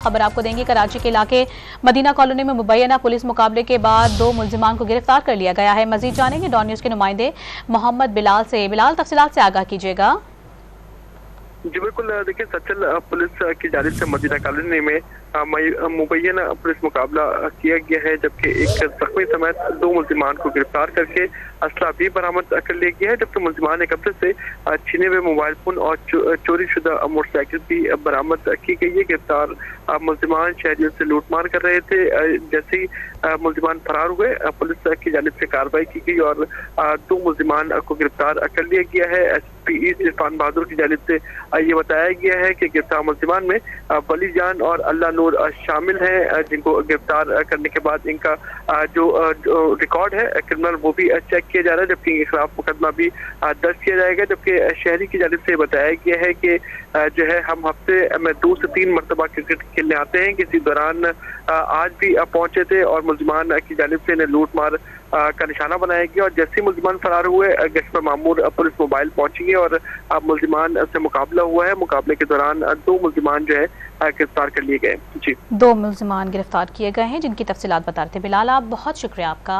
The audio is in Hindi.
खबर आपको देंगे। कराची के इलाके मदीना कॉलोनी में मुबैना पुलिस मुकाबले के बाद 2 मुल्जिमान को गिरफ्तार कर लिया गया है। मजीद जानेंगे डॉन न्यूज के नुमाइंदे मोहम्मद बिलाल से। बिलाल, तफसीलात से आगाह कीजिएगा। जी बिल्कुल, देखिए सचल पुलिस की जानिब से मदीना कॉलोनी में मुबैना पुलिस मुकाबला किया गया है, जबकि एक जख्मी समेत 2 मुल्जिमान को गिरफ्तार करके असला भी बरामद कर लिया गया है, जबकि मुल्जिमान ने कब्जे से छीने हुए मोबाइल फोन और चोरी शुदा मोटरसाइकिल भी बरामद की गई है। गिरफ्तार मुल्जिमान शहरियों से लूटमार कर रहे थे। जैसे ही मुल्जिमान फरार हुए, पुलिस की जानिब से कार्रवाई की गई और 2 मुल्जिमान को गिरफ्तार कर लिया गया है। SP ईस्ट इरफान बहादुर की जानिब से ये बताया गया है कि गिरफ्तार मुल्जिमान में वली जान और अल्लाह नूर शामिल हैं, जिनको गिरफ्तार करने के बाद इनका जो रिकॉर्ड है क्रिमिनल वो भी चेक किया जा रहा है, जबकि इनके खिलाफ मुकदमा भी दर्ज किया जाएगा। जबकि शहरी की जानिब से बताया गया है कि जो है हम हफ्ते में 2 से 3 मरतबा क्रिकेट खेलने आते हैं। किसी दौरान आज भी पहुंचे थे और मुल्जिमान की जानिब से इन्हें लूट मार का निशाना बनाया गया और जैसे मुल्जिमान फरार हुए, गश्त पर मामूर पुलिस मोबाइल पहुंची है और मुल्जिमान से मुकाबला हुआ है। मुकाबले के दौरान 2 मुल्जिमान जो है गिरफ्तार कर लिए गए। जी, 2 मुल्जिमान गिरफ्तार किए गए हैं, जिनकी तफसीलात बता रहे थे। बिलाल, आप बहुत शुक्रिया आपका।